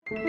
Greetings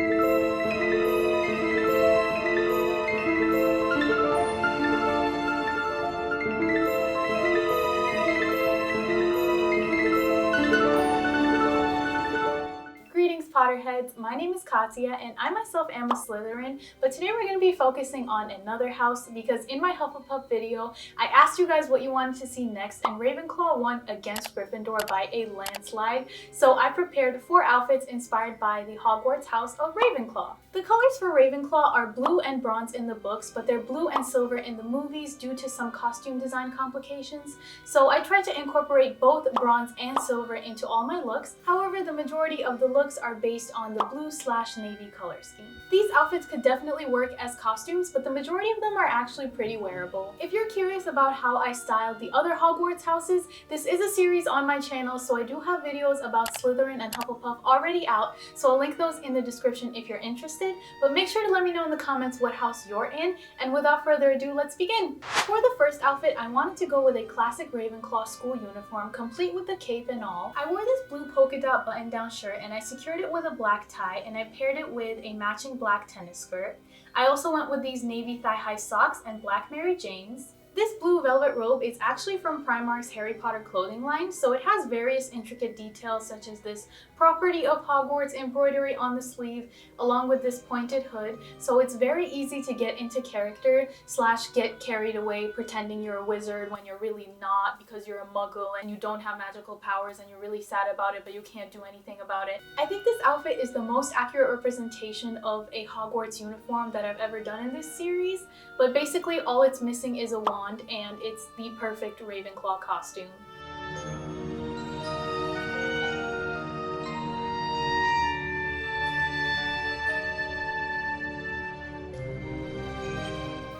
Potterheads, my name is Khatia and I myself am a Slytherin, but today we're going to be focusing on another house because in my Hufflepuff video, I asked you guys what you wanted to see next and Ravenclaw won against Gryffindor by a landslide, so I prepared 4 outfits inspired by the Hogwarts house of Ravenclaw. The colors for Ravenclaw are blue and bronze in the books, but they're blue and silver in the movies due to some costume design complications, so I tried to incorporate both bronze and silver into all my looks. However, the majority of the looks are based on the blue/navy color scheme. These outfits could definitely work as costumes, but the majority of them are actually pretty wearable. If you're curious about how I styled the other Hogwarts houses, this is a series on my channel, so I do have videos about Slytherin and Hufflepuff already out, so I'll link those in the description if you're interested, but make sure to let me know in the comments what house you're in, and without further ado, let's begin! For the first outfit, I wanted to go with a classic Ravenclaw school uniform, complete with the cape and all. I wore this blue polka dot button-down shirt and I secured it with a black tie and I paired it with a matching black tennis skirt. I also went with these navy thigh-high socks and black Mary Janes. This blue velvet robe is actually from Primark's Harry Potter clothing line, so it has various intricate details such as this property of Hogwarts embroidery on the sleeve along with this pointed hood, so it's very easy to get into character / get carried away pretending you're a wizard when you're really not because you're a muggle and you don't have magical powers and you're really sad about it but you can't do anything about it. I think this outfit is the most accurate representation of a Hogwarts uniform that I've ever done in this series, but basically all it's missing is a wand and it's the perfect Ravenclaw costume.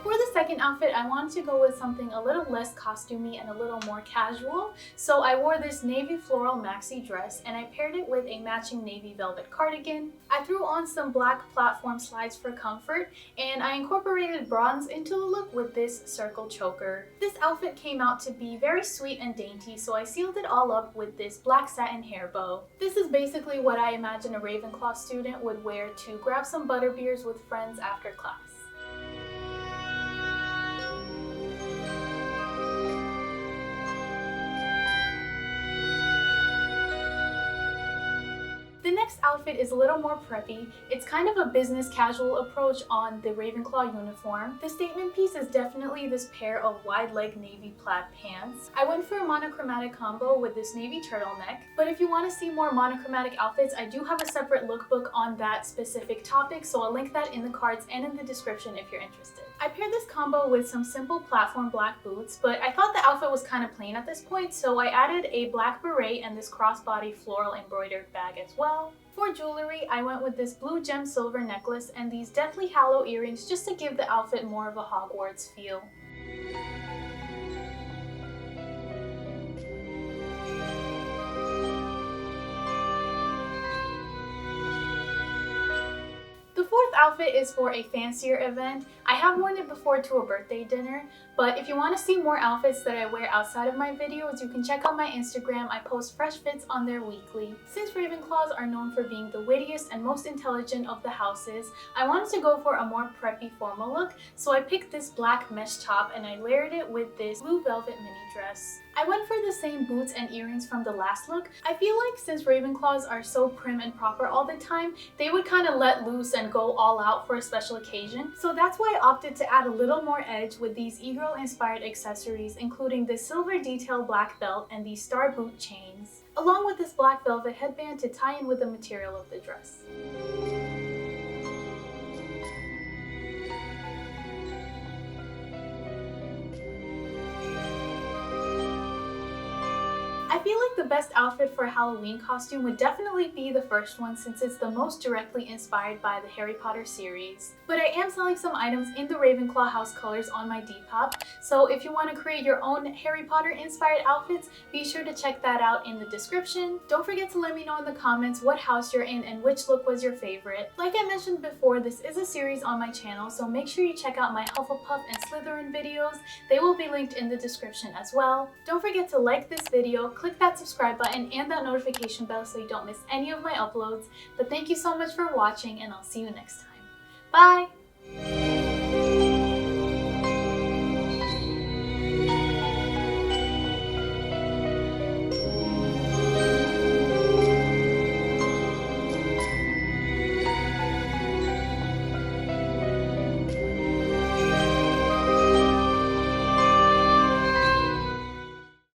For the second outfit, I wanted to go with something a little less costumey and a little more casual, so I wore this navy floral maxi dress and I paired it with a matching navy velvet cardigan. I threw on some black platform slides for comfort and I incorporated bronze into the look with this circle choker. This outfit came out to be very sweet and dainty, so I sealed it all up with this black satin hair bow. This is basically what I imagine a Ravenclaw student would wear to grab some butterbeers with friends after class. The next outfit is a little more preppy. It's kind of a business casual approach on the Ravenclaw uniform. The statement piece is definitely this pair of wide leg navy plaid pants. I went for a monochromatic combo with this navy turtleneck, but if you want to see more monochromatic outfits, I do have a separate lookbook on that specific topic, so I'll link that in the cards and in the description if you're interested. I paired this combo with some simple platform black boots, but I thought the outfit was kind of plain at this point, so I added a black beret and this crossbody floral embroidered bag as well. For jewelry, I went with this blue gem silver necklace and these Deathly Hallow earrings just to give the outfit more of a Hogwarts feel. The fourth outfit is for a fancier event. I have worn it before to a birthday dinner, but if you want to see more outfits that I wear outside of my videos, you can check out my Instagram. I post fresh fits on there weekly. Since Ravenclaws are known for being the wittiest and most intelligent of the houses, I wanted to go for a more preppy formal look, so I picked this black mesh top and I layered it with this blue velvet mini dress. I went for the same boots and earrings from the last look. I feel like since Ravenclaws are so prim and proper all the time, they would kind of let loose and go all out for a special occasion. So that's why I opted to add a little more edge with these e-girl inspired accessories, including this silver detail black belt and these star boot chains, along with this black velvet headband to tie in with the material of the dress. I feel like the best outfit for a Halloween costume would definitely be the first one since it's the most directly inspired by the Harry Potter series. But I am selling some items in the Ravenclaw house colors on my Depop, so if you want to create your own Harry Potter inspired outfits, be sure to check that out in the description. Don't forget to let me know in the comments what house you're in and which look was your favorite. Like I mentioned before, this is a series on my channel, so make sure you check out my Hufflepuff and Slytherin videos. They will be linked in the description as well. Don't forget to like this video, click that subscribe subscribe button and that notification bell so you don't miss any of my uploads. But thank you so much for watching, and I'll see you next time. Bye!